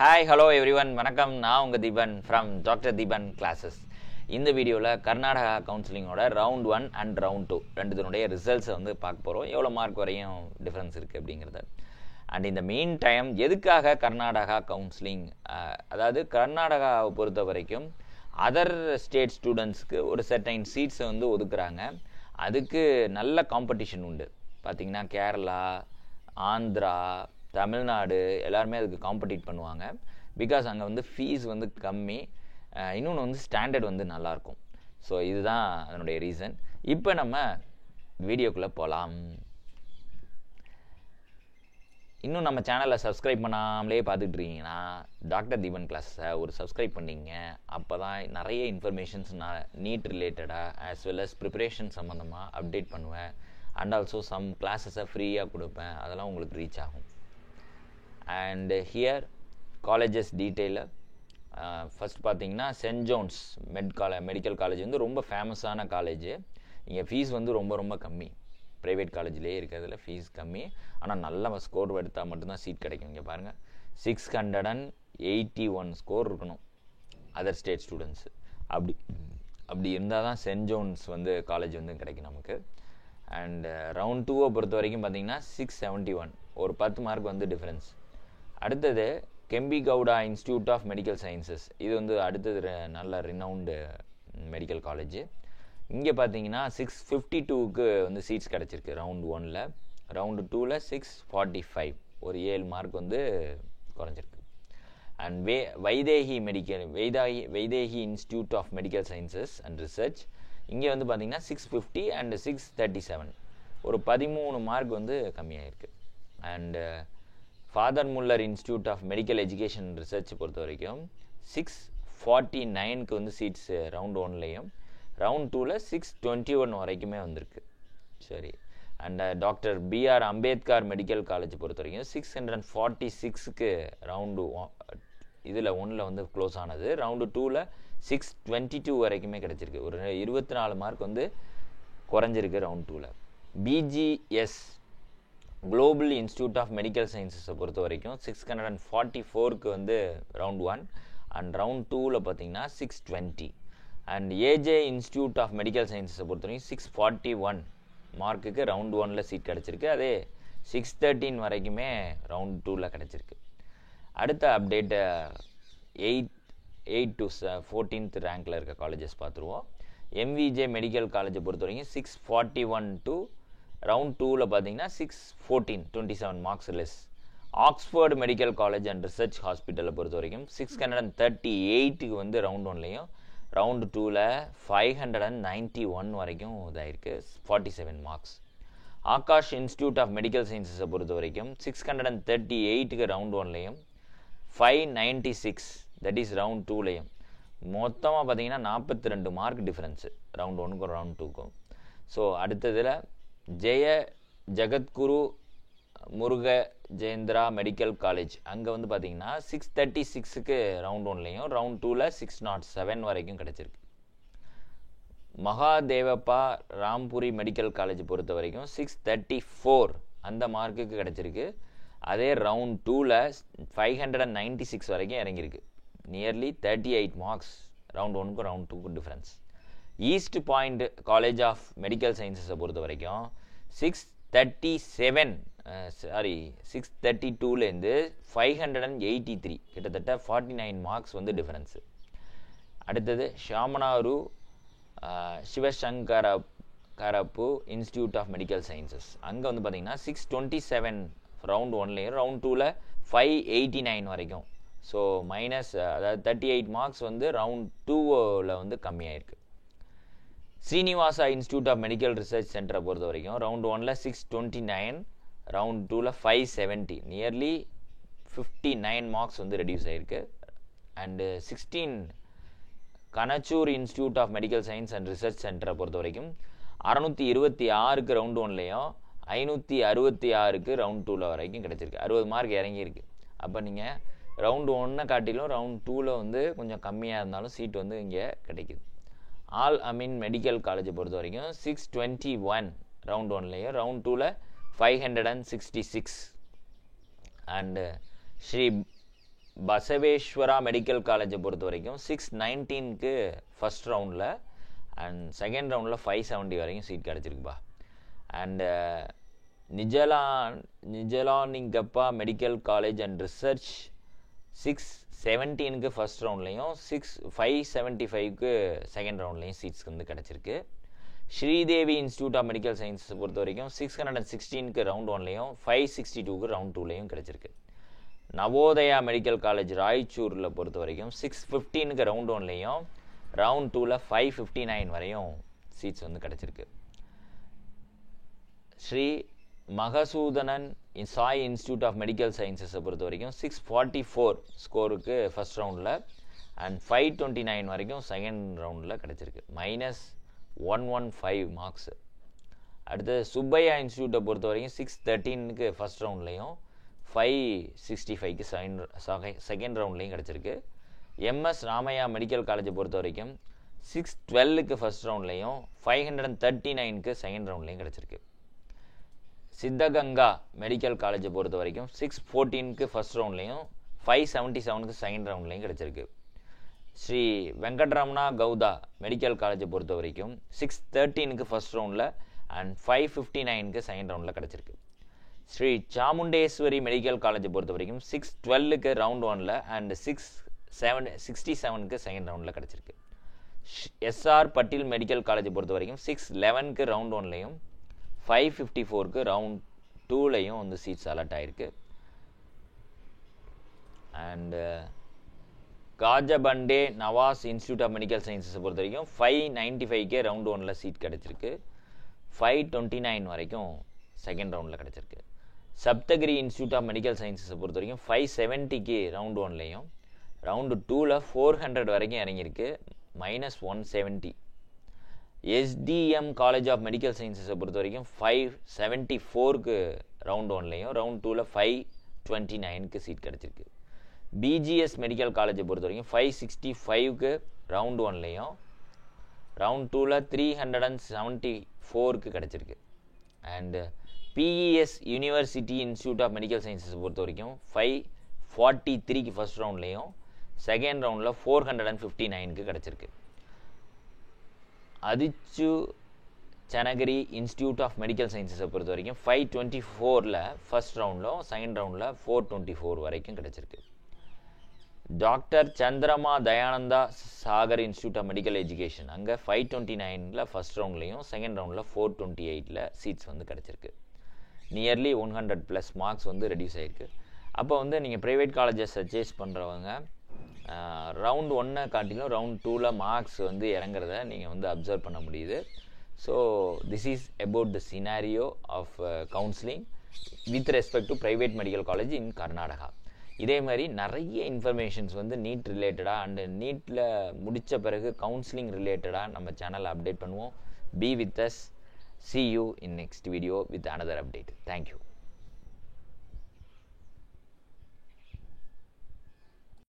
Hi, hello everyone. வணக்கம். நான் உங்க Deepan from Dr. Deeban classes. இந்த வீடியோவில் கர்நாடகா கவுன்சிலிங்கோட ரவுண்ட் 1 அண்ட் ரவுண்ட் 2 ரெண்டுத்தினுடைய ரிசல்ட்ஸை வந்து பார்க்க போகிறோம். எவ்வளோ மார்க் வரையும் டிஃப்ரென்ஸ் இருக்குது அப்படிங்கிறத. அண்ட் இந்த மெயின் டைம் எதுக்காக கர்நாடகா கவுன்சிலிங், அதாவது கர்நாடகாவை பொறுத்த வரைக்கும் அதர் ஸ்டேட் ஸ்டூடெண்ட்ஸ்க்கு ஒரு செர்டைன் சீட்ஸை வந்து ஒதுக்குறாங்க. அதுக்கு நல்ல காம்படிஷன் உண்டு. பார்த்திங்கன்னா கேரளா, ஆந்திரா, தமிழ்நாடு எல்லாருமே அதுக்கு காம்படிட் பண்ணுவாங்க. பிகாஸ் அங்கே வந்து ஃபீஸ் வந்து கம்மி, இன்னொன்று வந்து ஸ்டாண்டர்ட் வந்து நல்லாயிருக்கும். ஸோ இதுதான் அதனுடைய ரீசன். இப்போ நம்ம வீடியோக்குள்ளே போகலாம். இன்னும் நம்ம சேனலை சப்ஸ்கிரைப் பண்ணாமலே பார்த்துட்டு இருக்கீங்கன்னா டாக்டர் தீபன் கிளாஸை ஒரு சப்ஸ்கிரைப் பண்ணிங்க. அப்போ தான் நிறைய இன்ஃபர்மேஷன்ஸ் நான் நீட் ரிலேட்டடாக ஆஸ் வெல் அஸ் ப்ரிப்பரேஷன் சம்மந்தமாக அப்டேட் பண்ணுவேன். அண்ட் ஆல்சோ சம் கிளாஸஸை ஃப்ரீயாக கொடுப்பேன். அதெல்லாம் உங்களுக்கு ரீச் ஆகும். And here colleges detail first பார்த்தீங்கன்னா சென்ட் ஜோன்ஸ் மெடிக்கல் காலேஜ் வந்து ரொம்ப ஃபேமஸான காலேஜ். இங்கே ஃபீஸ் வந்து ரொம்ப கம்மி. ப்ரைவேட் காலேஜ்லேயே இருக்கிறதுல ஃபீஸ் கம்மி, ஆனால் நல்ல ஸ்கோர் எடுத்தால் மட்டும்தான் சீட் கிடைக்கும். இங்கே பாருங்கள், 681 ஸ்கோர் இருக்கணும் அதர் ஸ்டேட் ஸ்டூடெண்ட்ஸு. அப்படி இருந்தால் தான் சென்ட் ஜோன்ஸ் வந்து காலேஜ் வந்து கிடைக்கும் நமக்கு. அண்ட் ரவுண்ட் 2 பொறுத்த வரைக்கும் பார்த்தீங்கன்னா 671, ஒரு 10 மார்க் வந்து டிஃப்ரென்ஸ். அடுத்தது கெம்பிகவுடா இன்ஸ்டியூட் ஆஃப் மெடிக்கல் சயின்சஸ். இது வந்து அடுத்தது நல்ல ரினவுண்டு மெடிக்கல் காலேஜ். இங்கே பார்த்தீங்கன்னா 652க்கு வந்து சீட்ஸ் கிடச்சிருக்கு ரவுண்ட் 1ல். ரவுண்டு 2ல் 645, ஒரு 7 மார்க் வந்து குறைஞ்சிருக்கு. And Vaidehi institute of medical sciences and research. இங்கே வந்து பார்த்தீங்கன்னா 650 அண்ட் 637, ஒரு 13 மார்க் வந்து கம்மியாகிருக்கு. And Father Muller institute of medical education research பொறுத்த வரைக்கும் 649க்கு வந்து சீட்ஸ் ரவுண்ட் 1லையும், ரவுண்ட் 2ல் 621 வரைக்குமே வந்திருக்கு. சரி. And doctor BR Ambedkar medical college பொறுத்த வரைக்கும் 646க்கு ரவுண்டு இதில் 1ல் வந்து க்ளோஸ் ஆனது. ரவுண்டு 2ல் 622 வரைக்குமே கிடச்சிருக்கு. ஒரு 24 மார்க் வந்து குறைஞ்சிருக்கு ரவுண்ட் 2ல். BGS global institute of medical சயின்சஸை பொறுத்த வரைக்கும் 644க்கு வந்து ரவுண்ட் 1 அண்ட் ரவுண்ட் 2ல் பார்த்தீங்கன்னா 620. And AJ institute of medical சயின்சஸை பொறுத்த வரைக்கும் 641 மார்க்குக்கு ரவுண்ட் 1ல் சீட் கிடச்சிருக்கு. அதே 613 வரைக்குமே ரவுண்ட் 2ல் கிடச்சிருக்கு. அடுத்த அப்டேட்டு 8 to 14th ரேங்கில் இருக்க காலேஜஸ் பார்த்துருவோம். எம்விஜே மெடிக்கல் காலேஜை பொறுத்த வரைக்கும் 641 to ரவுண்ட் 2ல் பார்த்தீங்கன்னா 614, 27 marks less. Oxford medical college and research ஹாஸ்பிட்டலை பொறுத்த வரைக்கும் 638க்கு வந்து ரவுண்ட் 1லையும், ரவுண்டு 2ல் 591 வரைக்கும் இதாயிருக்கு, 47 marks. Akash institute of medical சயின்சஸை பொறுத்த வரைக்கும் 638க்கு ரவுண்ட் 1லையும், 596 தட் இஸ் ரவுண்ட் 2லையும். மொத்தமாக பார்த்தீங்கன்னா 42 மார்க் டிஃப்ரென்ஸு ரவுண்ட் 1க்கும் ரவுண்ட் 2க்கும். ஸோ அடுத்ததில் ஜகத்குரு முருக ஜெயந்திரா மெடிக்கல் காலேஜ். அங்கே வந்து பார்த்தீங்கன்னா 636க்கு ரவுண்ட் 1லையும், ரவுண்ட் 2ல் 607 வரைக்கும் கிடச்சிருக்கு. மகாதேவப்பா ராம்புரி மெடிக்கல் காலேஜ் பொறுத்த வரைக்கும் 634 அந்த மார்க்குக்கு கிடச்சிருக்கு. அதே ரவுண்ட் 2ல் 596 வரைக்கும் இறங்கியிருக்கு. நியர்லி 38 மார்க்ஸ் ரவுண்ட் 1க்கும் ரவுண்ட் 2க்கும் difference. East point college of medical சயின்சஸை பொறுத்த வரைக்கும் 632லேருந்து 583, கிட்டத்தட்ட 49 மார்க்ஸ் வந்து டிஃப்ரென்ஸு. அடுத்தது ஷாமனாரு சிவசங்கரப்பு இன்ஸ்டியூட் ஆஃப் மெடிக்கல் சயின்சஸ். அங்கே வந்து பார்த்தீங்கன்னா 627 ரவுண்ட் 1லையும், ரவுண்ட் 2ல் 589 வரைக்கும். ஸோ மைனஸ், அதாவது 38 மார்க்ஸ் வந்து ரவுண்ட் 2ல் வந்து கம்மியாயிருக்கு. Srinivasa institute of medical research சென்டரை பொறுத்த வரைக்கும் ரவுண்ட் 1ல் 629, ரவுண்ட் 2ல் 570, நியர்லி 59 மார்க்ஸ் வந்து ரெடியூஸ் ஆகிருக்கு. And 16 Kanachur institute of medical science and research சென்டரை பொறுத்த வரைக்கும் 626க்கு ரவுண்ட் 1லையும், 566க்கு ரவுண்ட் 2ல் வரைக்கும் கிடச்சிருக்கு. 60 மார்க் இறங்கியிருக்கு. அப்போ நீங்கள் ரவுண்டு 1 காட்டிலும் ரவுண்ட் 2ல் வந்து கொஞ்சம் கம்மியாக இருந்தாலும் சீட் வந்து இங்கே கிடைக்குது. ஆல் அமீன் மெடிக்கல் காலேஜை பொறுத்த வரைக்கும் 621 ரவுண்ட் 1லையும், ரவுண்ட் 2ல் 566. அண்டு ஸ்ரீ பசவேஸ்வரா மெடிக்கல் காலேஜை பொறுத்த வரைக்கும் 619க்கு ஃபர்ஸ்ட் ரவுண்டில் அண்ட் செகண்ட் ரவுண்டில் 570 வரைக்கும் சீட் கிடச்சிருக்குப்பா. And Nijalingappa medical college and research 617க்கு ஃபர்ஸ்ட் ரவுண்ட்லேயும் 575க்கு செகண்ட் ரவுண்ட்லேயும் சீட்ஸ் வந்து கிடச்சிருக்கு. ஸ்ரீதேவி இன்ஸ்டியூட் ஆஃப் மெடிக்கல் சயின்ஸை பொறுத்த வரைக்கும் 616க்கு ரவுண்ட் 1லையும் 562க்கு ரவுண்ட் 2லையும் கிடச்சிருக்கு. நவோதயா மெடிக்கல் காலேஜ் ராய்ச்சூரில் பொறுத்த வரைக்கும் 615க்கு ரவுண்ட் 1லையும் ரவுண்ட் 2ல் 559 வரையும் சீட்ஸ் வந்து கிடச்சிருக்கு. Sri Madhusudanan Sai institute of medical சயின்ஸஸை பொறுத்த வரைக்கும் 644 ஸ்கோருக்கு ஃபர்ஸ்ட் ரவுண்டில் அண்ட் 529 வரைக்கும் செகண்ட் ரவுண்டில் கிடச்சிருக்கு. -115 மார்க்ஸ். அடுத்தது சுப்பையா இன்ஸ்டியூட்டை பொறுத்த வரைக்கும் 613க்கு ஃபர்ஸ்ட் ரவுண்ட்லையும் 565க்கு செகண்ட் ரவுண்ட்லையும் கிடச்சிருக்கு. எம்எஸ் ராமையா மெடிக்கல் காலேஜை பொறுத்த வரைக்கும் 612க்கு ஃபர்ஸ்ட் ரவுண்ட்லையும் 539க்கு செகண்ட் ரவுண்ட்லையும் கிடச்சிருக்கு. சித்தகங்கா மெடிக்கல் காலேஜை பொறுத்த வரைக்கும் 614க்கு ஃபர்ஸ்ட் ரவுண்ட்லையும் 577க்கு செகண்ட் ரவுண்ட்லையும் கிடச்சிருக்கு. ஸ்ரீ வெங்கட்ரமணா கவுதா மெடிக்கல் காலேஜை பொறுத்த வரைக்கும் 613க்கு ஃபர்ஸ்ட் ரவுண்டில் அண்ட் 559க்கு செகண்ட் ரவுண்டில் கிடச்சிருக்கு. ஸ்ரீ சாமுண்டேஸ்வரி மெடிக்கல் காலேஜை பொறுத்த வரைக்கும் 612க்கு ரவுண்ட் 1ல் அண்ட் 667க்கு செகண்ட் ரவுண்டில் கிடச்சிருக்கு. எஸ்ஆர் பட்டேல் மெடிக்கல் காலேஜை பொறுத்த வரைக்கும் 611க்கு ரவுண்ட் 1லையும் 554க்கு ரவுண்ட் 2லையும் வந்து சீட்ஸ் அலாட் ஆகிருக்கு. And Khaja Bande Nawaz institute of medical சயின்ஸஸை பொறுத்த வரைக்கும் 595க்கே ரவுண்ட் 1ல் சீட் கிடச்சிருக்கு. 529 வரைக்கும் செகண்ட் ரவுண்டில் கிடச்சிருக்கு. சப்தகிரி இன்ஸ்டியூட் ஆஃப் மெடிக்கல் சயின்ஸஸை பொறுத்த வரைக்கும் 570க்கு ரவுண்ட் 1லையும் ரவுண்டு 2ல் 400 வரைக்கும் இறங்கியிருக்கு. -170. எஸ்டிஎம் காலேஜ் ஆஃப் மெடிக்கல் சயின்ஸஸை பொறுத்த வரைக்கும் 574க்கு ரவுண்ட் 1லையும் ரவுண்ட் 2ல் 529க்கு சீட் கிடச்சிருக்கு. பிஜிஎஸ் மெடிக்கல் காலேஜை பொறுத்த வரைக்கும் 565க்கு ரவுண்ட் 1லையும் ரவுண்ட் 2ல் 374க்கு கிடச்சிருக்கு. And PES university institute of medical சயின்ஸஸை பொறுத்த வரைக்கும் 543க்கு ஃபர்ஸ்ட் ரவுண்ட்லையும் செகண்ட் ரவுண்டில் 459க்கு கிடச்சிருக்கு. Adichunchanagiri institute of medical சயின்ஸஸை பொறுத்த வரைக்கும் 524ல் ஃபர்ஸ்ட் ரவுண்டிலும் செகண்ட் ரவுண்டில் 424 வரைக்கும் கிடச்சிருக்கு. Doctor Chandramma Dayananda Sagar institute of medical education அங்கே 529ல் ஃபர்ஸ்ட் ரவுண்ட்லையும் செகண்ட் ரவுண்டில் 428ல் சீட்ஸ் வந்து கிடச்சிருக்கு. நியர்லி 100+ மார்க்ஸ் வந்து ரெடியூஸ் ஆகிருக்கு. அப்போ வந்து நீங்கள் ப்ரைவேட் காலேஜஸ் சஜஸ்ட் பண்ணுறவங்க ரவுண்ட் 1 காட்டிலும் ரவுண்ட் 2ல் மார்க்ஸ் வந்து இறங்குறத நீங்கள் வந்து அப்சர்வ் பண்ண முடியுது. So this is about the scenario of counselling with respect to private medical college in Karnataka. இதே மாதிரி நிறைய இன்ஃபர்மேஷன்ஸ் வந்து நீட் ரிலேட்டடாக அண்டு நீட்டில் முடித்த பிறகு கவுன்சிலிங் ரிலேட்டடாக நம்ம சேனலில் அப்டேட் பண்ணுவோம். Be with us. See you in next video with another update. Thank you.